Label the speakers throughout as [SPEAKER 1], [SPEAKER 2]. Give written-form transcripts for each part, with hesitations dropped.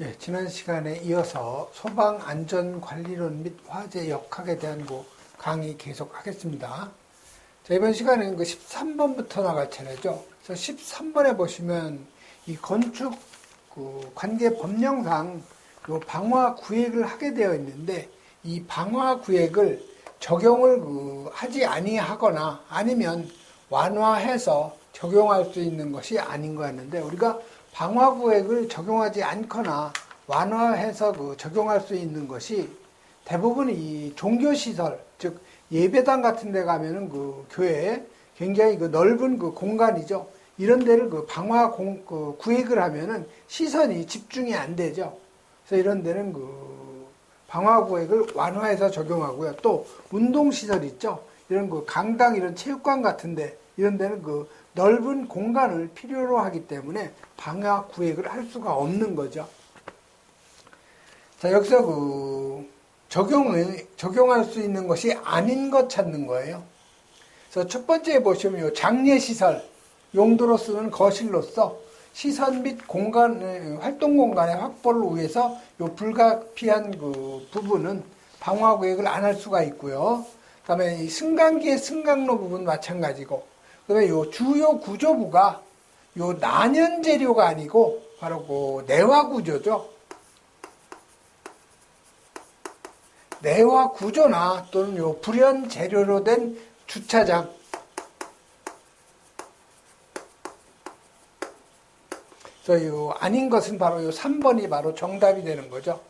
[SPEAKER 1] 예, 지난 시간에 이어서 소방안전관리론 및 화재 역학에 대한 강의 계속하겠습니다. 자, 이번 시간에는 13번부터 나갈 차례죠. 그래서 13번에 보시면 이 건축 관계 법령상 방화 구획을 하게 되어 있는데, 이 방화 구획을 적용을 하지 아니하거나 아니면 완화해서 적용할 수 있는 것이 아닌 거였는데, 우리가 방화 구획을 적용하지 않거나 완화해서 적용할 수 있는 것이 대부분 이 종교시설, 즉 예배당 같은 데 가면은 교회에 굉장히 넓은 공간이죠. 이런 데를 방화 구획을 하면은 시선이 집중이 안 되죠. 그래서 이런 데는 방화 구획을 완화해서 적용하고요. 또 운동시설 있죠. 이런 강당, 이런 체육관 같은데, 이런 데는 넓은 공간을 필요로 하기 때문에 방화 구획을 할 수가 없는 거죠. 자, 여기서 적용할 수 있는 것이 아닌 것 찾는 거예요. 그래서 첫 번째 보시면 요 장례시설 용도로 쓰는 거실로서 시선 및 활동 공간의 확보를 위해서 요 불가피한 부분은 방화 구획을 안 할 수가 있고요. 그다음에 이 승강기의 승강로 부분 마찬가지고, 그다음에 요 주요 구조부가 요 난연 재료가 아니고 바로 내화 구조죠. 내화 구조나 또는 요 불연 재료로 된 주차장, 그래서 요 아닌 것은 바로 요 3번이 바로 정답이 되는 거죠.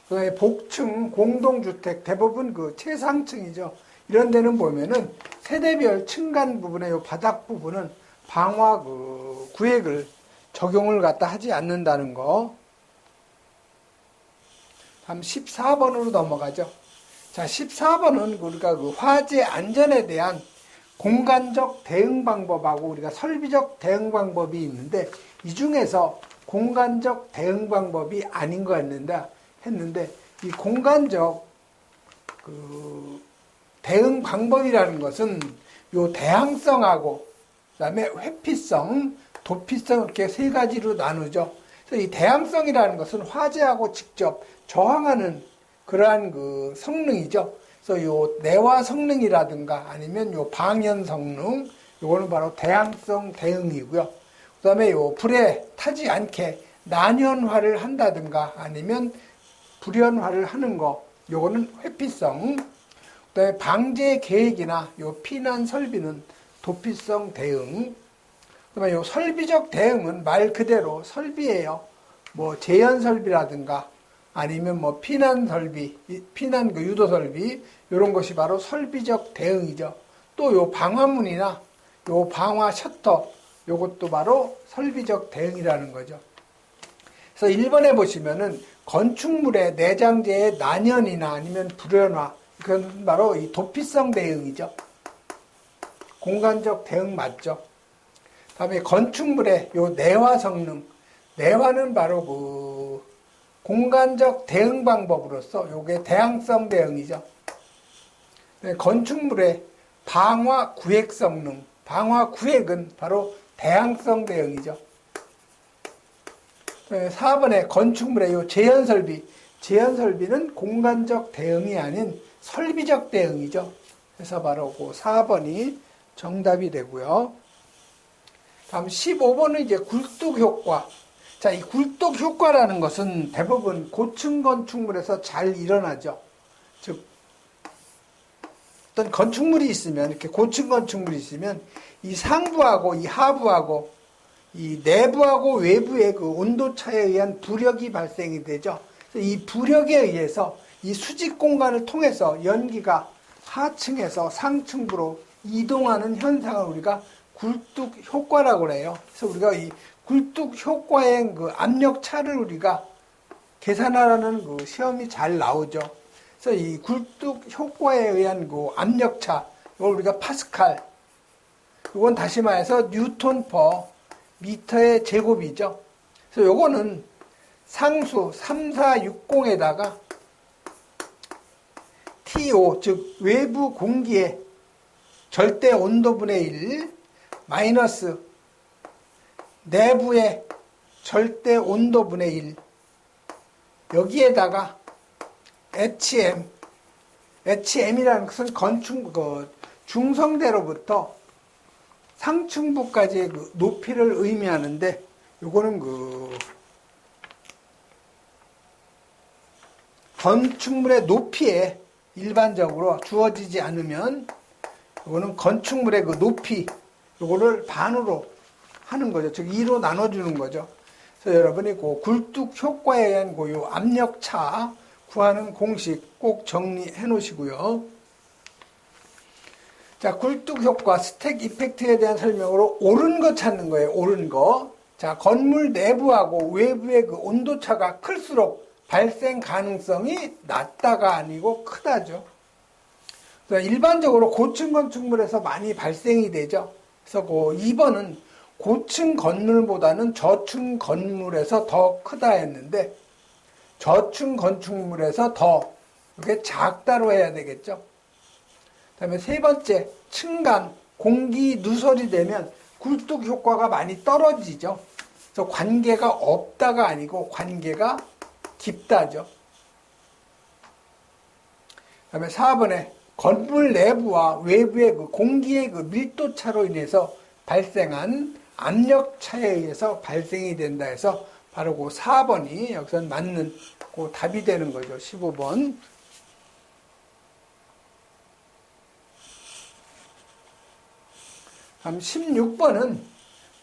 [SPEAKER 1] 그다음에 복층 공동주택 대부분 최상층이죠. 이런 데는 보면은 세대별 층간 부분의 요 바닥 부분은 방화 구획을 적용을 하지 않는다는 거. 다음 14번으로 넘어가죠. 자, 14번은 우리가 화재 안전에 대한 공간적 대응 방법하고 우리가 설비적 대응 방법이 있는데, 이 중에서 공간적 대응 방법이 아닌 했는데 이 공간적 대응 방법이라는 것은 요 대항성하고 그다음에 회피성, 도피성 이렇게 세 가지로 나누죠. 그래서 이 대항성이라는 것은 화재하고 직접 저항하는 그러한 성능이죠. 그래서 요 내화 성능이라든가 아니면 요 방연 성능, 요거는 바로 대항성 대응이고요. 그다음에 요 불에 타지 않게 난연화를 한다든가 아니면 불연화를 하는 거, 요거는 회피성. 그다음에 방제 계획이나 요 피난 설비는 도피성 대응. 그다음에 요 설비적 대응은 말 그대로 설비예요. 재현 설비라든가 아니면 피난 설비, 피난 유도 설비, 요런 것이 바로 설비적 대응이죠. 또 요 방화문이나 요 방화 셔터, 요것도 바로 설비적 대응이라는 거죠. 그래서 1번에 보시면은 건축물의 내장재의 난연이나 아니면 불연화, 그건 바로 이 도피성 대응이죠. 공간적 대응 맞죠. 다음에 건축물의 요 내화 성능, 내화는 바로 공간적 대응 방법으로서 요게 대항성 대응이죠. 건축물의 방화 구획 성능, 방화 구획은 바로 대항성 대응이죠. 4번에 건축물의 요 재현 설비, 재현 설비는 공간적 대응이 아닌 설비적 대응이죠. 그래서 바로 4번이 정답이 되고요. 다음 15번은 이제 굴뚝 효과. 자, 이 굴뚝 효과라는 것은 대부분 고층 건축물에서 잘 일어나죠. 즉, 어떤 건축물이 있으면, 이렇게 고층 건축물이 있으면, 이 상부하고 이 하부하고 이 내부하고 외부의 온도차에 의한 부력이 발생이 되죠. 이 부력에 의해서 이 수직 공간을 통해서 연기가 하층에서 상층부로 이동하는 현상을 우리가 굴뚝 효과라고 해요. 그래서 우리가 이 굴뚝 효과의 압력 차를 우리가 계산하라는 시험이 잘 나오죠. 그래서 이 굴뚝 효과에 의한 압력 차, 이걸 우리가 파스칼, 이건 다시 말해서 뉴턴 퍼 미터의 제곱이죠. 그래서 요거는 상수 3460에다가 TO, 즉 외부 공기의 절대 온도분의 1 마이너스 내부의 절대 온도분의 1 여기에다가 HM이라는 것은 중성대로부터 상층부까지의 그 높이를 의미하는데, 요거는 건축물의 높이에 일반적으로 주어지지 않으면, 요거는 건축물의 그 높이, 요거를 반으로 하는 거죠. 즉 2로 나눠주는 거죠. 그래서 여러분이 그 굴뚝 효과에 의한 요 압력차 구하는 공식 꼭 정리해 놓으시고요. 자, 굴뚝 효과, 스택 이펙트에 대한 설명으로 옳은 거 찾는 거예요. 옳은 거. 자, 건물 내부하고 외부의 그 온도차가 클수록 발생 가능성이 낮다가 아니고 크다죠. 일반적으로 고층 건축물에서 많이 발생이 되죠. 그래서 2번은 고층 건물보다는 저층 건물에서 더 크다 했는데, 저층 건축물에서 더 이렇게 작다로 해야 되겠죠. 그 다음에 세 번째, 층간, 공기 누설이 되면 굴뚝 효과가 많이 떨어지죠. 그래서 관계가 없다가 아니고 관계가 깊다죠. 그 다음에 4번에 건물 내부와 외부의 그 공기의 그 밀도 차로 인해서 발생한 압력 차에 의해서 발생이 된다 해서 바로 그 4번이 여기서 맞는 그 답이 되는 거죠. 15번. 다음 16번은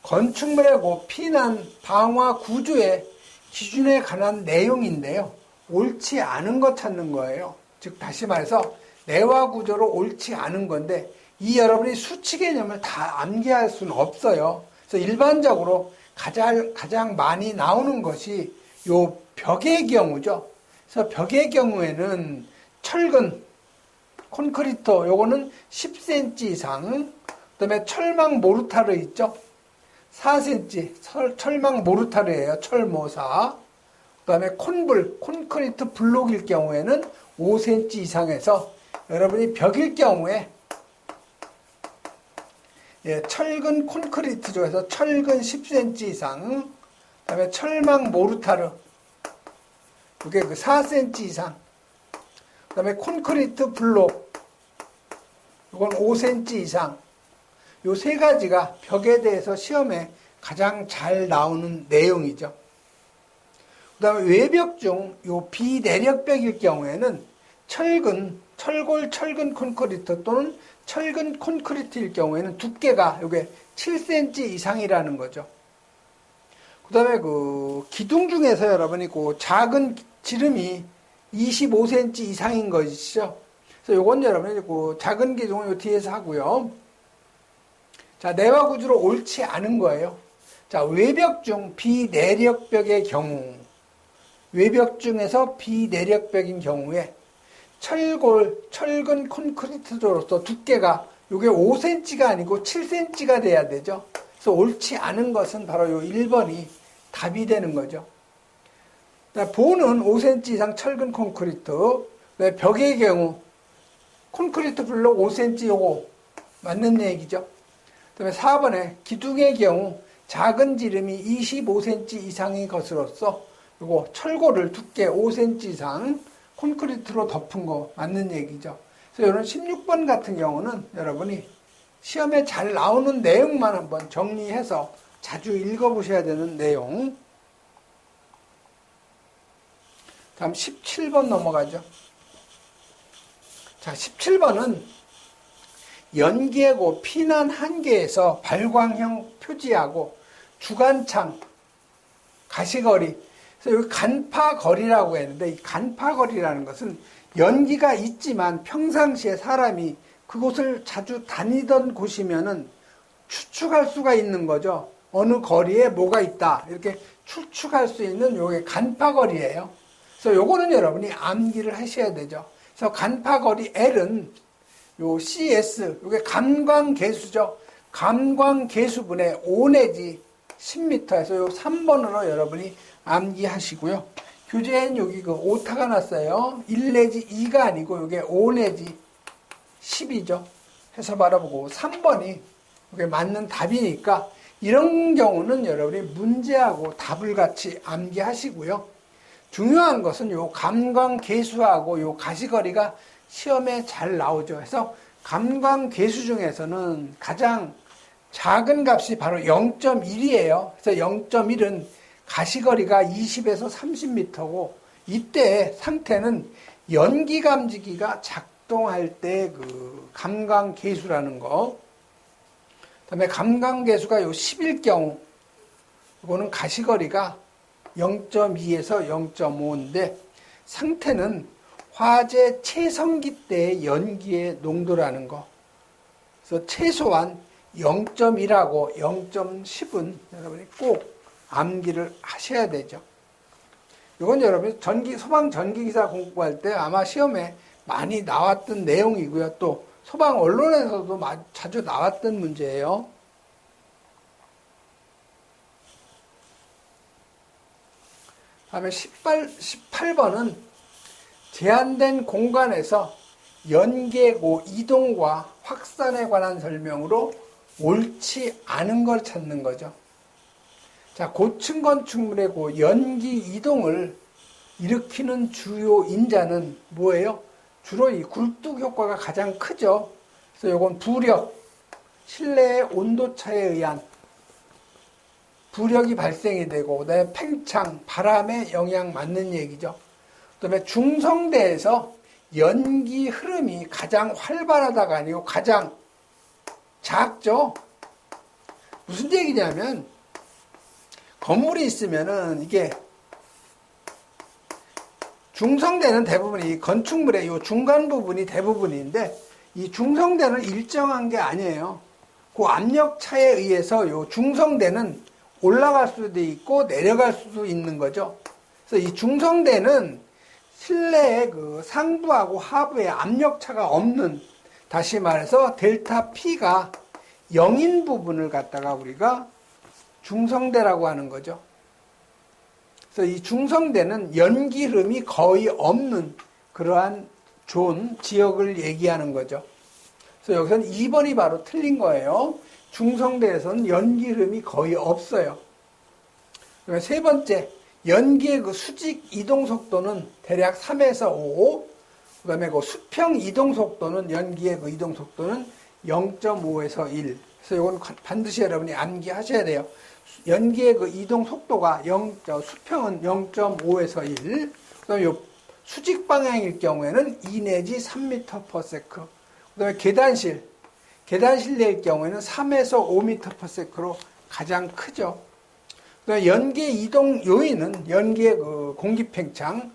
[SPEAKER 1] 건축물의 그 피난 방화 구조의 기준에 관한 내용인데요. 옳지 않은 것 찾는 거예요. 즉 다시 말해서 내화 구조로 옳지 않은 건데, 이 여러분이 수치 개념을 다 암기할 수는 없어요. 그래서 일반적으로 가장 많이 나오는 것이 요 벽의 경우죠. 그래서 벽의 경우에는 철근, 콘크리트, 요거는 10cm 이상, 그 다음에 철망 모르타르 있죠. 4cm, 철망 모르타르예요. 철모사. 그 다음에 콘크리트 블록일 경우에는 5cm 이상에서, 여러분이 벽일 경우에 철근 콘크리트죠. 해서 철근 10cm 이상, 그 다음에 철망 모르타르, 이게 4cm 이상, 그 다음에 콘크리트 블록, 이건 5cm 이상. 요 세 가지가 벽에 대해서 시험에 가장 잘 나오는 내용이죠. 그 다음에 외벽 중 요 비내력벽일 경우에는 철골 철근 콘크리트 또는 철근 콘크리트일 경우에는 두께가 요게 7cm 이상이라는 거죠. 그 다음에 기둥 중에서 여러분이 작은 지름이 25cm 이상인 것이죠. 그래서 요건 여러분이 작은 기둥은 요 뒤에서 하고요. 자, 내화 구조로 옳지 않은 거예요. 자, 외벽 중 비내력벽의 경우, 외벽 중에서 비내력벽인 경우에 철근 콘크리트로서 두께가 요게 5cm가 아니고 7cm가 돼야 되죠. 그래서 옳지 않은 것은 바로 요 1번이 답이 되는 거죠. 보는 5cm 이상 철근 콘크리트, 벽의 경우 콘크리트 블록 5cm 요거 맞는 얘기죠. 그 다음에 4번에 기둥의 경우 작은 지름이 25cm 이상인 것으로서 요거 철골을 두께 5cm 이상 콘크리트로 덮은 거 맞는 얘기죠. 그래서 이런 16번 같은 경우는 여러분이 시험에 잘 나오는 내용만 한번 정리해서 자주 읽어보셔야 되는 내용. 다음 17번 넘어가죠. 자, 17번은 연계고 피난 한계에서 발광형 표지하고 주간창, 가시거리, 그래서 여기 간파거리라고 했는데, 이 간파거리라는 것은 연기가 있지만 평상시에 사람이 그곳을 자주 다니던 곳이면은 추측할 수가 있는 거죠. 어느 거리에 뭐가 있다, 이렇게 추측할 수 있는 요게 간파거리예요. 그래서 요거는 여러분이 암기를 하셔야 되죠. 그래서 간파거리 L은 요 CS, 요게 감광계수죠. 감광계수분의 5 내지 10m에서 요 3번으로 여러분이 암기하시고요. 교재엔 여기 오타가 났어요. 1 내지 2가 아니고 요게 5 내지 10이죠. 해서 바라보고 3번이 요게 맞는 답이니까 이런 경우는 여러분이 문제하고 답을 같이 암기하시고요. 중요한 것은 요 감광계수하고 요 가시거리가 시험에 잘 나오죠. 그래서 감광계수 중에서는 가장 작은 값이 바로 0.1이에요. 그래서 0.1은 가시거리가 20에서 30m고 이때 상태는 연기감지기가 작동할 때 그 감광계수라는 거. 그다음에 감광계수가 요 10일 경우 이거는 가시거리가 0.2에서 0.5인데 상태는 화재 체성기 때의 연기의 농도라는 거. 그래서 최소한 0.1하고 0.10은 여러분이 꼭 암기를 하셔야 되죠. 이건 여러분 소방 전기기사 공부할 때 아마 시험에 많이 나왔던 내용이고요. 또 소방 언론에서도 자주 나왔던 문제예요. 다음에 18번은 제한된 공간에서 연계고 이동과 확산에 관한 설명으로 옳지 않은 걸 찾는 거죠. 자, 고층 건축물의 연기 이동을 일으키는 주요 인자는 뭐예요? 주로 이 굴뚝 효과가 가장 크죠. 그래서 이건 부력, 실내의 온도차에 의한 부력이 발생이 되고, 그다음에 팽창, 바람의 영향 맞는 얘기죠. 그다음에 중성대에서 연기 흐름이 가장 활발하다가 아니고 가장 작죠. 무슨 얘기냐면 건물이 있으면은 이게 중성대는 대부분 이 건축물의 이 중간 부분이 대부분인데 이 중성대는 일정한 게 아니에요. 그 압력 차에 의해서 이 중성대는 올라갈 수도 있고 내려갈 수도 있는 거죠. 그래서 이 중성대는 실내의 그 상부하고 하부에 압력 차가 없는, 다시 말해서 델타 P가 0인 부분을 갖다가 우리가 중성대라고 하는 거죠. 그래서 이 중성대는 연기 흐름이 거의 없는 그러한 지역을 얘기하는 거죠. 그래서 여기서는 2번이 바로 틀린 거예요. 중성대에서는 연기 흐름이 거의 없어요. 그다음에 세 번째, 연기의 그 수직 이동 속도는 대략 3에서 5. 그다음에 그 수평 이동 속도는 연기의 그 이동 속도는 0.5에서 1. 그래서 이건 반드시 여러분이 암기하셔야 돼요. 연기의 그 이동 속도가 수평은 0.5에서 1. 그다음에 요 수직 방향일 경우에는 2 내지 3m/s. 그다음에 계단실내일 경우에는 3에서 5m/s로 가장 크죠. 그다음에 연기의 이동 요인은 연기의 그 공기 팽창,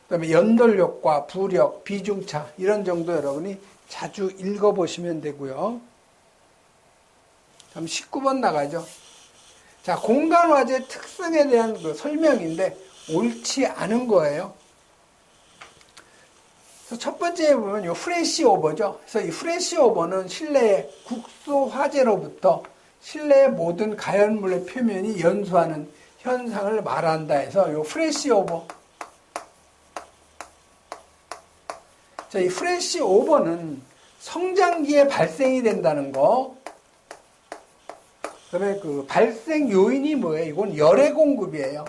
[SPEAKER 1] 그다음에 연돌력과 부력, 비중차 이런 정도 여러분이 자주 읽어보시면 되고요. 다음 19번 나가죠. 자, 공간화재 특성에 대한 그 설명인데 옳지 않은 거예요. 그래서 첫 번째 보면 요 프레시 오버죠. 그래서 이 프레시 오버는 실내의 국소 화재로부터 실내의 모든 가연물의 표면이 연소하는 현상을 말한다 해서 요 프레시 오버. 자, 이 프레시 오버는 성장기에 발생이 된다는 거. 그다음에 그 발생 요인이 뭐예요? 이건 열의 공급이에요.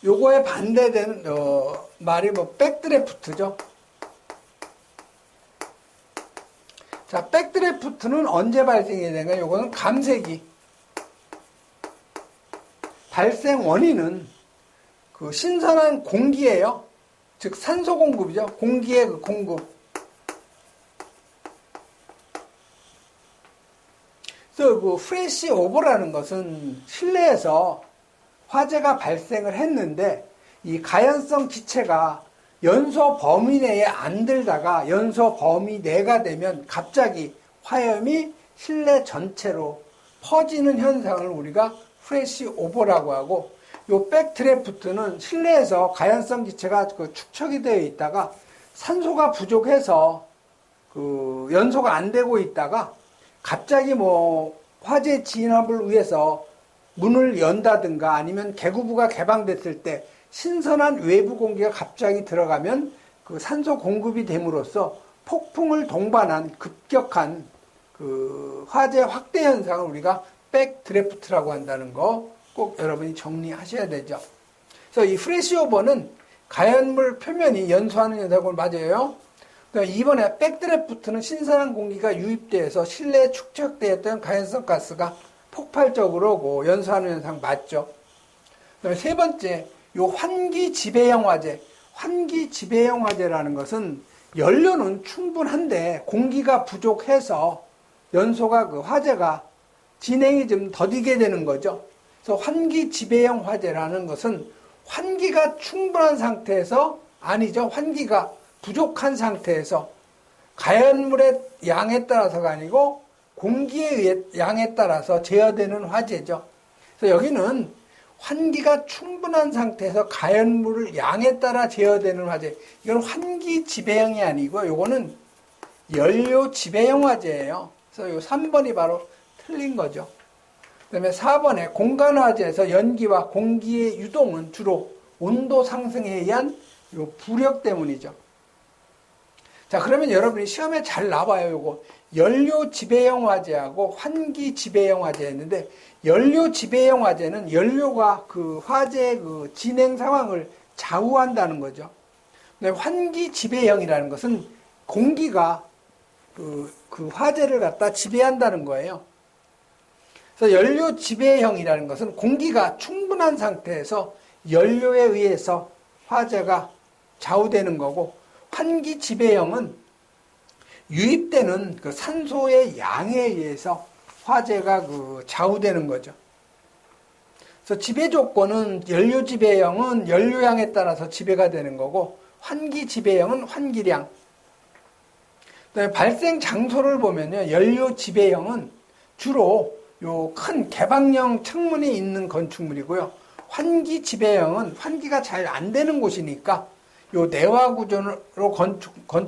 [SPEAKER 1] 요거에 반대되는 말이 백드래프트죠. 자, 백드래프트는 언제 발생이 되는가? 요거는 감쇄기. 발생 원인은 그 신선한 공기예요. 즉 산소 공급이죠. 공기의 그 공급. 그래서 그 프레시 오버라는 것은 실내에서 화재가 발생을 했는데 이 가연성 기체가 연소 범위 내에 안 들다가 연소 범위 내가 되면 갑자기 화염이 실내 전체로 퍼지는 현상을 우리가 프레시 오버라고 하고, 요 백드래프트는 실내에서 가연성 기체가 그 축적이 되어 있다가 산소가 부족해서 그 연소가 안 되고 있다가 갑자기 화재 진압을 위해서 문을 연다든가 아니면 개구부가 개방됐을 때 신선한 외부 공기가 갑자기 들어가면 그 산소 공급이 됨으로써 폭풍을 동반한 급격한 그 화재 확대 현상을 우리가 백드래프트라고 한다는 거 꼭 꼭 여러분이 정리하셔야 되죠. 그래서 이 프레시오버는 가연물 표면이 연소하는 현상을 맞아요. 이번에 백드래프트는 신선한 공기가 유입돼서 실내에 축적되었던 가연성 가스가 폭발적으로 연소하는 현상 맞죠. 그다음에 세 번째, 요 환기 지배형 화재. 환기 지배형 화재라는 것은 연료는 충분한데 공기가 부족해서 연소가 화재가 진행이 좀 더디게 되는 거죠. 그래서 환기 지배형 화재라는 것은 환기가 충분한 상태에서 아니죠. 환기가 부족한 상태에서 가연물의 양에 따라서가 아니고 공기의 양에 따라서 제어되는 화재죠. 그래서 여기는 환기가 충분한 상태에서 가연물을 양에 따라 제어되는 화재. 이건 환기 지배형이 아니고 요거는 연료 지배형 화재예요. 그래서 요 3번이 바로 틀린 거죠. 그 다음에 4번에 공간 화재에서 연기와 공기의 유동은 주로 온도 상승에 의한 요 부력 때문이죠. 자, 그러면 여러분이 시험에 잘 나와요. 요거 연료 지배형 화재하고 환기 지배형 화재였는데, 연료 지배형 화재는 연료가 화재의 진행 상황을 좌우한다는 거죠. 근데 환기 지배형이라는 것은 공기가 화재를 갖다 지배한다는 거예요. 그래서 연료 지배형이라는 것은 공기가 충분한 상태에서 연료에 의해서 화재가 좌우되는 거고, 환기 지배형은 유입되는 산소의 양에 의해서 화재가 좌우되는 거죠. 그래서 지배 조건은 연료 지배형은 연료량에 따라서 지배가 되는 거고, 환기 지배형은 환기량. 그다음에 발생 장소를 보면요, 연료 지배형은 주로 요 큰 개방형 창문이 있는 건축물이고요. 환기 지배형은 환기가 잘 안 되는 곳이니까 요 내화 구조로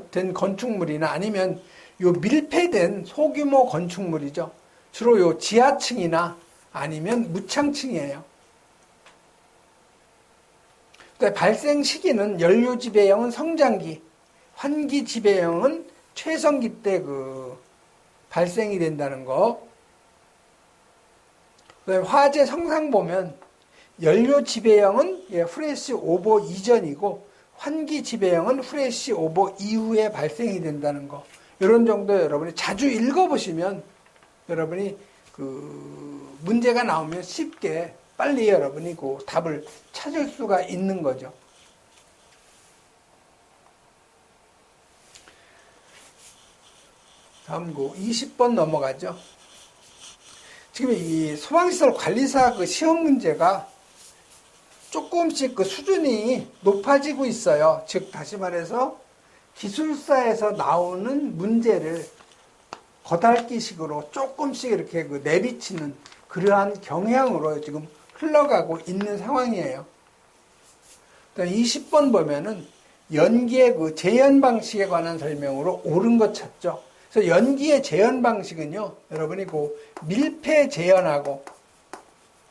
[SPEAKER 1] 된 건축물이나 아니면 요 밀폐된 소규모 건축물이죠. 주로 요 지하층이나 아니면 무창층이에요. 발생 시기는 연료 지배형은 성장기, 환기 지배형은 최성기 때 발생이 된다는 거. 화재 성상 보면 연료 지배형은 프레시 오버 이전이고 환기 지배형은 프레시 오버 이후에 발생이 된다는 거. 이런 정도 여러분이 자주 읽어보시면 여러분이 문제가 나오면 쉽게 빨리 여러분이 답을 찾을 수가 있는 거죠. 다음 20번 넘어가죠. 지금 이 소방시설 관리사 시험 문제가 조금씩 수준이 높아지고 있어요. 즉, 다시 말해서 기술사에서 나오는 문제를 겉핥기식으로 조금씩 이렇게 내비치는 그러한 경향으로 지금 흘러가고 있는 상황이에요. 20번 보면은 연기의 재현 방식에 관한 설명으로 옳은 것 찾죠. 그래서 연기의 재현 방식은요, 여러분이 밀폐 재현하고,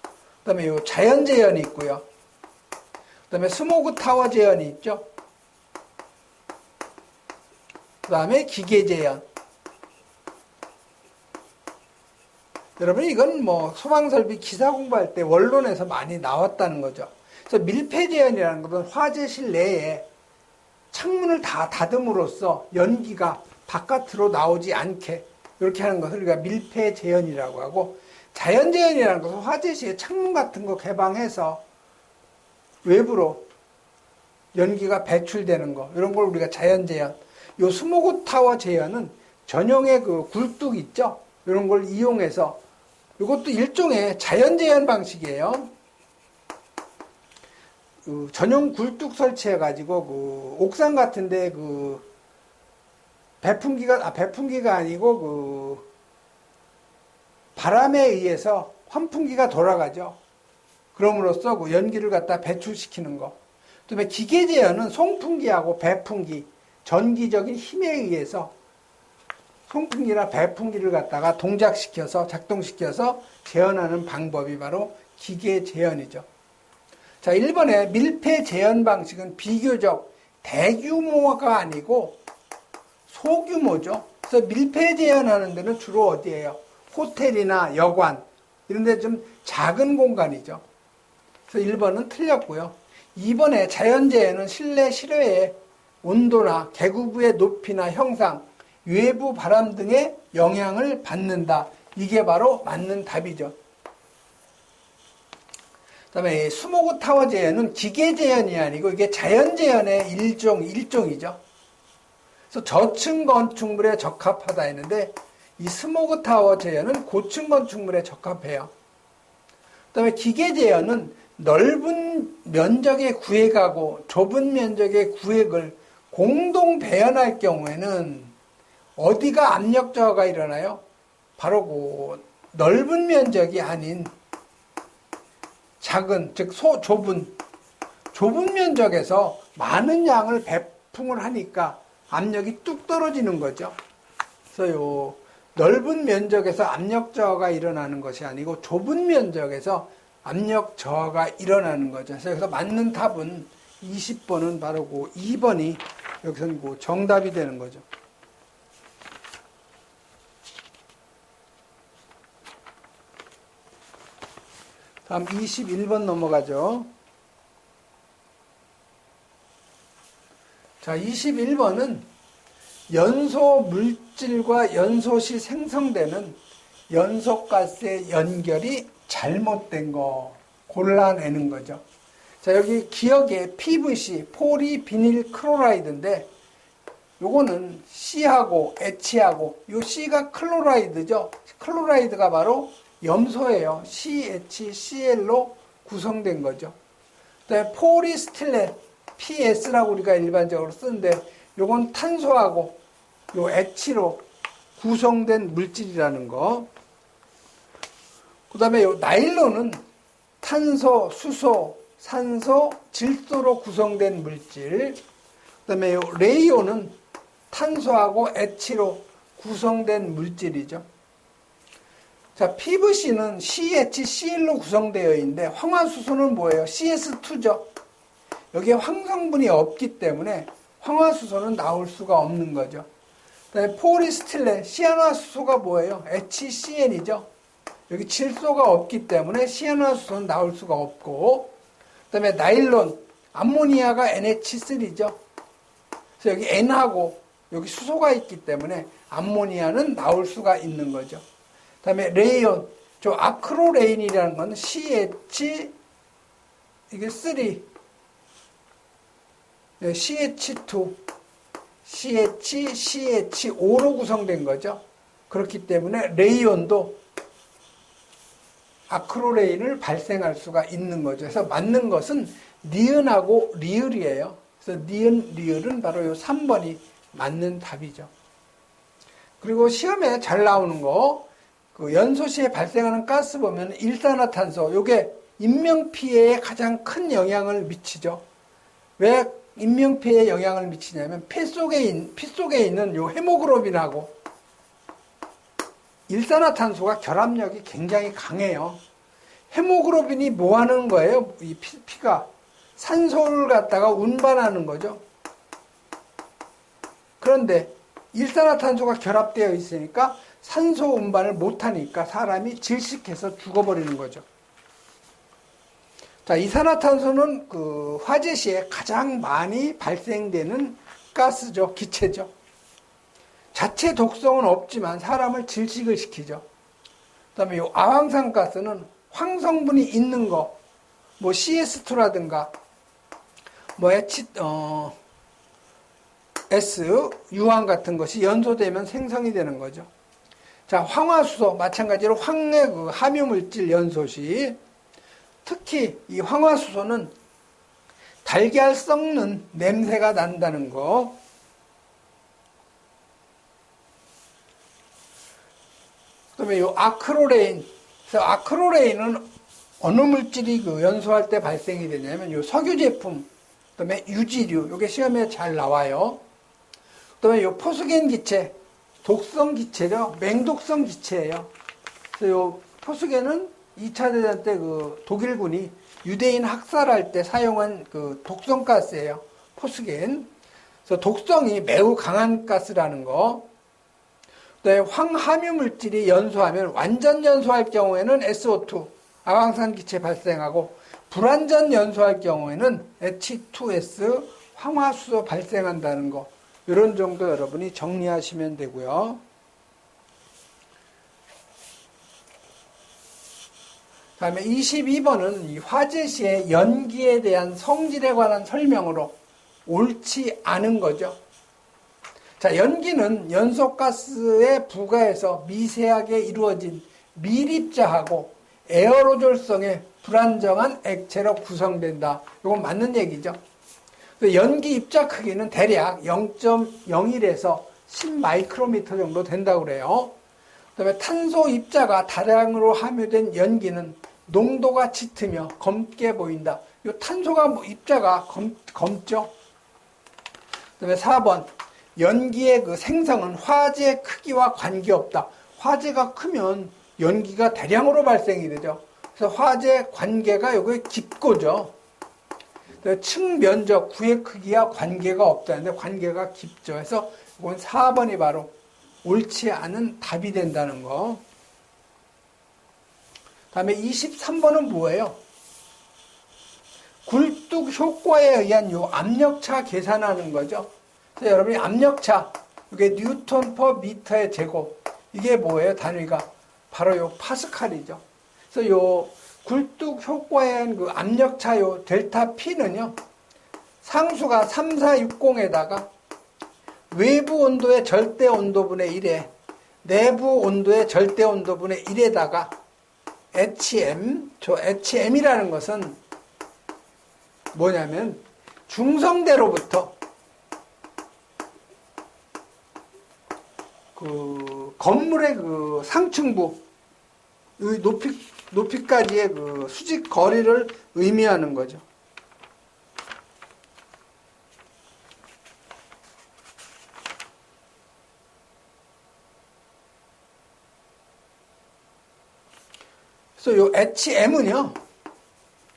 [SPEAKER 1] 그 다음에 요 자연 재현이 있고요. 그 다음에 스모그 타워 재현이 있죠. 그 다음에 기계 재현. 여러분, 이건 소방설비 기사 공부할 때 원론에서 많이 나왔다는 거죠. 그래서 밀폐 재현이라는 것은 화재실 내에 창문을 다 닫음으로써 연기가 바깥으로 나오지 않게 이렇게 하는 것을 우리가 밀폐 재현이라고 하고, 자연 재현이라는 것은 화재 시에 창문 같은 거 개방해서 외부로 연기가 배출되는 거, 이런 걸 우리가 자연 재현. 요 스모그 타워 재현은 전용의 굴뚝 있죠? 이런 걸 이용해서, 이것도 일종의 자연 재현 방식이에요. 전용 굴뚝 설치해가지고 옥상 같은데 배풍기가 아니고 바람에 의해서 환풍기가 돌아가죠. 그럼으로써 연기를 갖다 배출시키는 거. 그다음에 기계 재현은 송풍기하고 배풍기, 전기적인 힘에 의해서 송풍기나 배풍기를 갖다가 동작시켜서 작동시켜서 재현하는 방법이 바로 기계 재현이죠. 자, 1번에 밀폐 재현 방식은 비교적 대규모가 아니고 소규모죠. 그래서 밀폐 재현하는 데는 주로 어디예요? 호텔이나 여관 이런 데 좀 작은 공간이죠. 그래서 1번은 틀렸고요. 2번에 자연재해는 실내 실외의 온도나 계구부의 높이나 형상, 외부 바람 등의 영향을 받는다. 이게 바로 맞는 답이죠. 그 다음에 스모그 타워 재현은 기계 재현이 아니고 이게 자연 재현의 일종이죠. 그래서 저층 건축물에 적합하다 했는데 이 스모그 타워 재현은 고층 건축물에 적합해요. 그 다음에 기계 재현은 넓은 면적의 구획하고 좁은 면적의 구획을 공동 배연할 경우에는 어디가 압력 저하가 일어나요? 바로 그 넓은 면적이 아닌 작은, 즉 좁은 면적에서 많은 양을 배풍을 하니까 압력이 뚝 떨어지는 거죠. 그래서 요 넓은 면적에서 압력 저하가 일어나는 것이 아니고 좁은 면적에서 압력 저하가 일어나는 거죠. 그래서 맞는 답은 20번은 바로 그 2번이 여기서는 그 정답이 되는 거죠. 다음 21번 넘어가죠. 자, 21번은 연소 물질과 연소 시 생성되는 연소가스의 연결이 잘못된 거 골라내는 거죠. 자, 여기 기억에 PVC, 포리비닐 클로라이드인데 요거는 C하고 H하고 요 C가 클로라이드죠. 클로라이드가 바로 염소예요. CHCl로 구성된 거죠. 그다음에 포리스틸렌, PS라고 우리가 일반적으로 쓰는데 요건 탄소하고 요 H로 구성된 물질이라는 거. 그다음에 요 나일론은 탄소, 수소, 산소, 질소로 구성된 물질. 그다음에 요 레이온은 탄소하고 H로 구성된 물질이죠. 자, PVC는 CHCl로 구성되어 있는데 황화수소는 뭐예요? CS2죠. 여기에 황성분이 없기 때문에 황화수소는 나올 수가 없는 거죠. 그다음에 포리스틸렌, 시아노화수소가 뭐예요? HCn이죠. 여기 질소가 없기 때문에 시아노화수소는 나올 수가 없고, 그다음에 나일론, 암모니아가 NH3죠. 그래서 여기 N하고 여기 수소가 있기 때문에 암모니아는 나올 수가 있는 거죠. 그 다음에 레이온, 저 아크로레인이라는 건 CH, 이게 3, CH2, CH5로 구성된 거죠. 그렇기 때문에 레이온도 아크로레인을 발생할 수가 있는 거죠. 그래서 맞는 것은 니은하고 리을이에요. 그래서 니은, 리을은 바로 요 3번이 맞는 답이죠. 그리고 시험에 잘 나오는 거, 그 연소 시에 발생하는 가스 보면 일산화탄소, 요게 인명피해에 가장 큰 영향을 미치죠. 왜 인명피해에 영향을 미치냐면 피 속에 있는 요 헤모글로빈하고 일산화탄소가 결합력이 굉장히 강해요. 헤모글로빈이 뭐 하는 거예요? 이 피가 산소를 갖다가 운반하는 거죠. 그런데 일산화탄소가 결합되어 있으니까 산소 운반을 못하니까 사람이 질식해서 죽어버리는 거죠. 자, 이산화탄소는 그 화재 시에 가장 많이 발생되는 가스죠. 기체죠. 자체 독성은 없지만 사람을 질식을 시키죠. 그 다음에 이 아황산가스는 황성분이 있는 거, 뭐 CS2라든가, 뭐 S, 유황 같은 것이 연소되면 생성이 되는 거죠. 자, 황화수소, 마찬가지로 황의 그 함유물질 연소시, 특히 이 황화수소는 달걀 썩는 냄새가 난다는 거. 그다음에 이 아크로레인. 그래서 아크로레인은 어느 물질이 그 연소할 때 발생이 되냐면 이 석유 제품, 그다음에 유지류, 이게 시험에 잘 나와요. 그다음에 이 포스겐 기체, 독성 기체죠. 맹독성 기체예요. 그래서 이 포스겐은 2차 대전 때 그 독일군이 유대인 학살할 때 사용한 그 독성 가스예요. 포스겐. 그래서 독성이 매우 강한 가스라는 거. 그다음에 황함유 물질이 연소하면 완전 연소할 경우에는 SO2, 아황산 기체 발생하고 불완전 연소할 경우에는 H2S 황화수소 발생한다는 거, 이런 정도 여러분이 정리하시면 되고요. 다음에 22번은 이 화재 시의 연기에 대한 성질에 관한 설명으로 옳지 않은 거죠. 자, 연기는 연소가스에 부가해서 미세하게 이루어진 밀입자하고 에어로졸성의 불안정한 액체로 구성된다. 이건 맞는 얘기죠. 연기 입자 크기는 대략 0.01에서 10마이크로미터 정도 된다고 그래요. 그다음에 탄소 입자가 다량으로 함유된 연기는 농도가 짙으며 검게 보인다. 이 탄소가 입자가 검죠. 그다음에 4번 연기의 그 생성은 화재의 크기와 관계없다. 화재가 크면 연기가 대량으로 발생이 되죠. 그래서 화재 관계가 여기 깊고죠. 층 면적, 구의 크기와 관계가 없다는데 관계가 깊죠. 그래서 이건 4번이 바로 옳지 않은 답이 된다는 거. 다음에 23번은 뭐예요? 굴뚝 효과에 의한 요 압력차 계산하는 거죠. 그래서 여러분이 압력차, 이게 뉴턴 퍼 미터의 제곱, 이게 뭐예요? 단위가 바로 요 파스칼이죠. 그래서 요 굴뚝 효과에 의한 그 압력차 요 델타 P는요, 상수가 3460에다가 외부 온도의 절대 온도분의 1에 내부 온도의 절대 온도분의 1에다가 HM, 저 HM이라는 것은 뭐냐면 중성대로부터 그 건물의 그 상층부 높이까지의 그 수직 거리를 의미하는 거죠. 그래서 요 HM은요,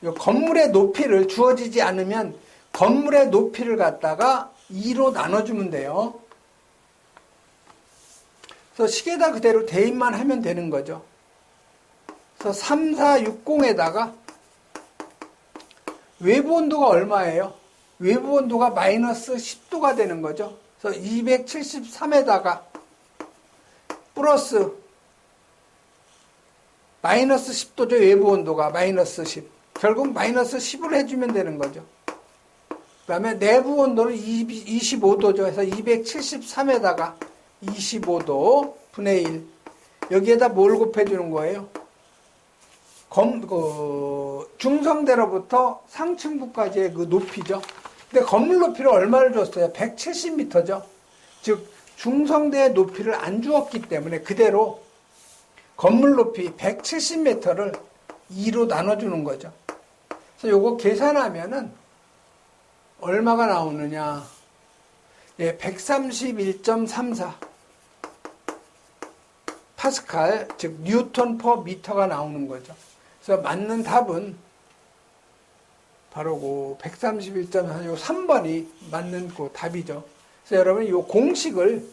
[SPEAKER 1] 요 건물의 높이를 주어지지 않으면 건물의 높이를 갖다가 2로 나눠주면 돼요. 그래서 식에다 그대로 대입만 하면 되는 거죠. 그래서 3460에다가 외부 온도가 얼마예요? 외부 온도가 마이너스 10도가 되는 거죠. 그래서 273에다가 플러스 마이너스 10도죠. 외부 온도가 마이너스 10. 결국 마이너스 10을 해주면 되는 거죠. 그 다음에 내부 온도는 25도죠. 그래서 273에다가 25도 분의 1. 여기에다 뭘 곱해주는 거예요? 중성대로부터 상층부까지의 그 높이죠. 근데 건물 높이를 얼마를 줬어요? 170m죠. 즉, 중성대의 높이를 안 주었기 때문에 그대로 건물 높이 170m를 2로 나눠주는 거죠. 그래서 요거 계산하면은 얼마가 나오느냐. 예, 131.34 파스칼, 즉 뉴턴 퍼 미터가 나오는 거죠. 그래서 맞는 답은 바로 그 131.4, 요 3번이 맞는 그 답이죠. 그래서 여러분 요 공식을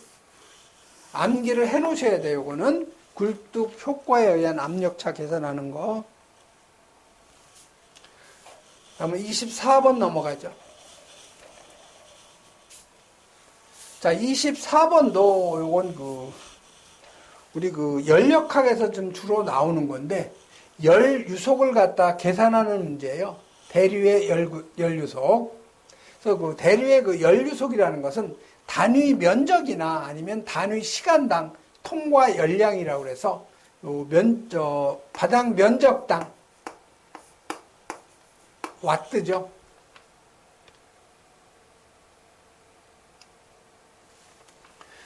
[SPEAKER 1] 암기를 해 놓으셔야 돼요. 요거는 굴뚝 효과에 의한 압력차 계산하는 거. 그러면 24번 넘어가죠. 자, 24번도 요건 우리 열역학에서 좀 주로 나오는 건데, 열 유속을 갖다 계산하는 문제예요. 대류의 열 유속. 그래서 그 대류의 그 열 유속이라는 것은 단위 면적이나 아니면 단위 시간당 통과 열량이라고 해서 바닥 면적당 와트죠.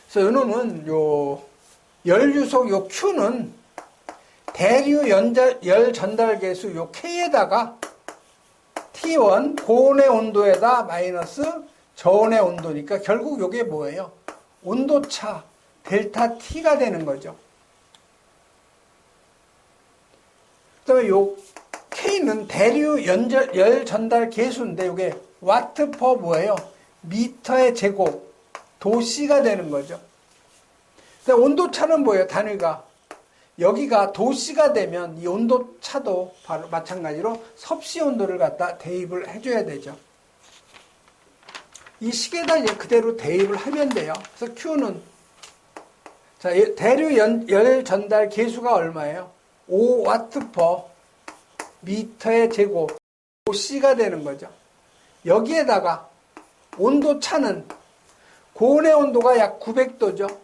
[SPEAKER 1] 그래서 이놈은 열 유속 요 Q는 대류 열 전달 계수 요 K에다가 T1 고온의 온도에다 마이너스 저온의 온도니까 결국 요게 뭐예요? 온도차 델타 T가 되는 거죠. 그다음에 요 K는 대류 열 전달 계수인데 요게 와트 퍼 뭐예요? 미터의 제곱 도씨가 되는 거죠. 온도차는 뭐예요? 단위가 여기가 도시가 되면 이 온도 차도 바로 마찬가지로 섭씨 온도를 갖다 대입을 해줘야 되죠. 이 식에다 이제 그대로 대입을 하면 돼요. 그래서 Q는 자, 대류 열 전달 계수가 얼마예요? 5W per 미터의 제곱 C가 되는 거죠. 여기에다가 온도 차는 고온의 온도가 약 900도죠.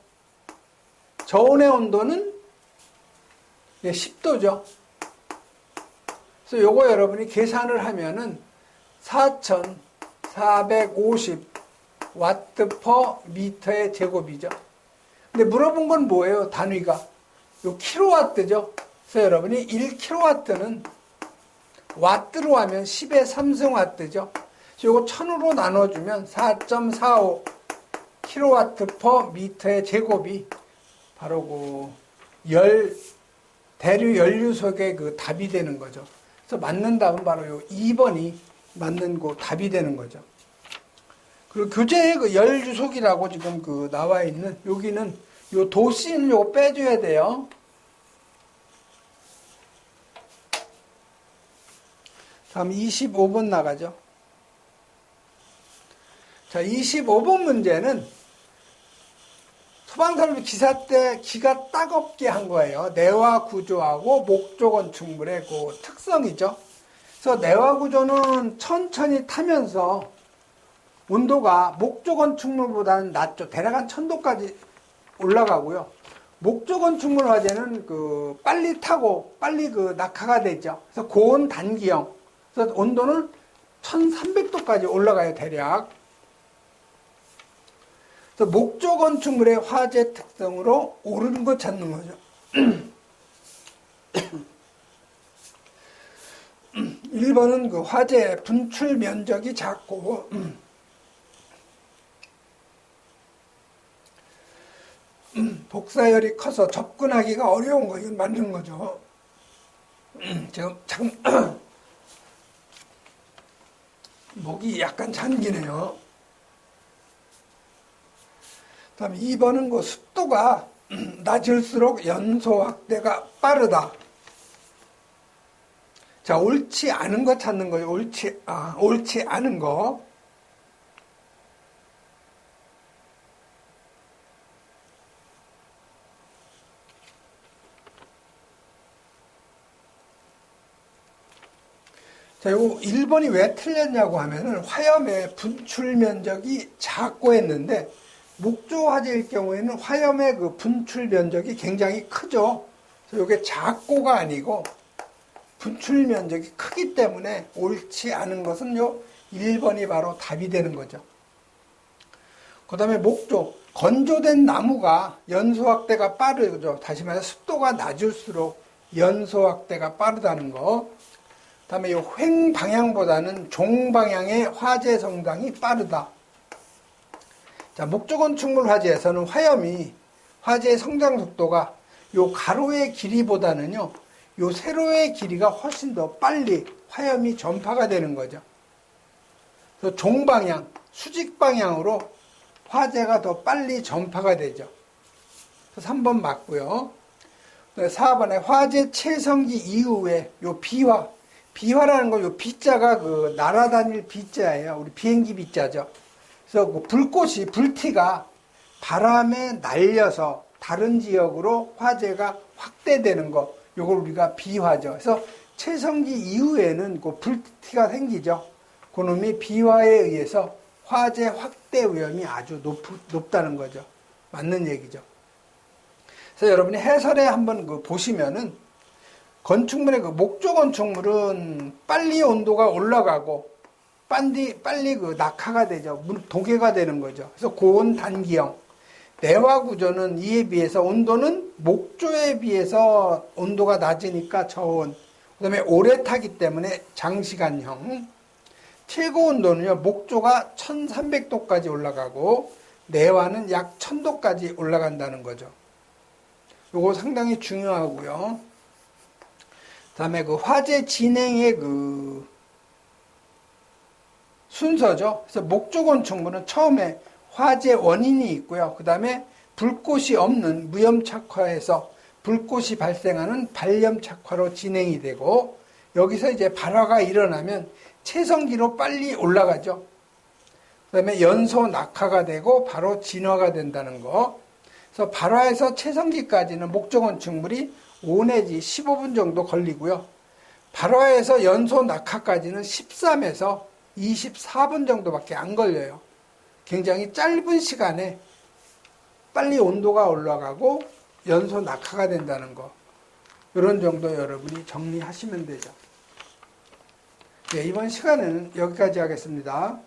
[SPEAKER 1] 저온의 온도는 10도죠. 그래서 요거 여러분이 계산을 하면은 4450 와트 퍼 미터의 제곱이죠. 근데 물어본 건 뭐예요? 단위가 요 킬로와트죠. 그래서 여러분이 1킬로와트는 와트로 하면 10의 3승 와트죠. 요거 1000으로 나눠주면 4.45 킬로와트 퍼 미터의 제곱이 바로 그 대류 연료속의 그 답이 되는 거죠. 그래서 맞는 답은 바로 요 2번이 맞는 그 답이 되는 거죠. 그리고 교재에 그 열유속이라고 지금 그 나와 있는 여기는 요 도씨는 요거 빼줘야 돼요. 다음 25번 나가죠. 자, 25번 문제는 소방산업 기사 때 기가 따갑게 한 거예요. 내화 구조하고 목조 건축물의 그 특성이죠. 그래서 내화 구조는 천천히 타면서 온도가 목조 건축물보다는 낮죠. 대략 한 1000도까지 올라가고요. 목조 건축물 화재는 그 빨리 타고 빨리 그 낙하가 되죠. 그래서 고온 단기형. 그래서 온도는 1300도까지 올라가요, 대략. 그래서 목조 건축물의 화재 특성으로 오르는 거 찾는 거죠. 1번은 그 화재 분출 면적이 작고 복사열이 커서 접근하기가 어려운 거, 이건 맞는 거죠. 지금 참 목이 약간 잠기네요. 다음 2번은 그 습도가 낮을수록 연소 확대가 빠르다. 자, 옳지 않은 거 찾는 거예요. 옳지 않은 거. 자, 요 1번이 왜 틀렸냐고 하면은 화염의 분출 면적이 작고 했는데 목조 화재일 경우에는 화염의 그 분출 면적이 굉장히 크죠. 그래서 이게 작고가 아니고 분출 면적이 크기 때문에 옳지 않은 것은 요 1번이 바로 답이 되는 거죠. 그 다음에 목조, 건조된 나무가 연소 확대가 빠르죠. 다시 말해서 습도가 낮을수록 연소 확대가 빠르다는 거. 그 다음에 이 횡 방향보다는 종 방향의 화재 성장이 빠르다. 자, 목조 건축물 화재에서는 화재의 성장 속도가 요 가로의 길이보다는요, 요 세로의 길이가 훨씬 더 빨리 화염이 전파가 되는 거죠. 그래서 종 방향, 수직 방향으로 화재가 더 빨리 전파가 되죠. 그래서 3번 맞고요. 4번에 화재 채성기 이후에 요 비화라는 거, 요 비자가 그 날아다닐 비자예요. 우리 비행기 비자죠. 그래서 그 불티가 바람에 날려서 다른 지역으로 화재가 확대되는 거, 요걸 우리가 비화죠. 그래서 채성기 이후에는 그 불티가 생기죠. 그놈이 비화에 의해서 화재 확대 위험이 아주 높다는 거죠. 맞는 얘기죠. 그래서 여러분이 해설에 한번 그 보시면은 건축물의 그 목조 건축물은 빨리 온도가 올라가고 빨리 그 낙하가 되죠. 동해가 되는 거죠. 그래서 고온 단기형. 내화 구조는 이에 비해서 온도는 목조에 비해서 온도가 낮으니까 저온. 그 다음에 오래 타기 때문에 장시간형. 최고 온도는요, 목조가 1300도까지 올라가고 내화는 약 1000도까지 올라간다는 거죠. 요거 상당히 중요하고요. 그 다음에 그 화재 진행의 그 순서죠. 그래서 목조 건축물은 처음에 화재 원인이 있고요. 그 다음에 불꽃이 없는 무염착화해서 불꽃이 발생하는 발염착화로 진행이 되고 여기서 이제 발화가 일어나면 체성기로 빨리 올라가죠. 그 다음에 연소 낙하가 되고 바로 진화가 된다는 거. 그래서 발화에서 체성기까지는 목적원 충분히 5 내지 15분 정도 걸리고요. 발화에서 연소 낙하까지는 13에서 24분 정도밖에 안 걸려요. 굉장히 짧은 시간에 빨리 온도가 올라가고 연소 낙하가 된다는 거. 이런 정도 여러분이 정리하시면 되죠. 네, 이번 시간은 여기까지 하겠습니다.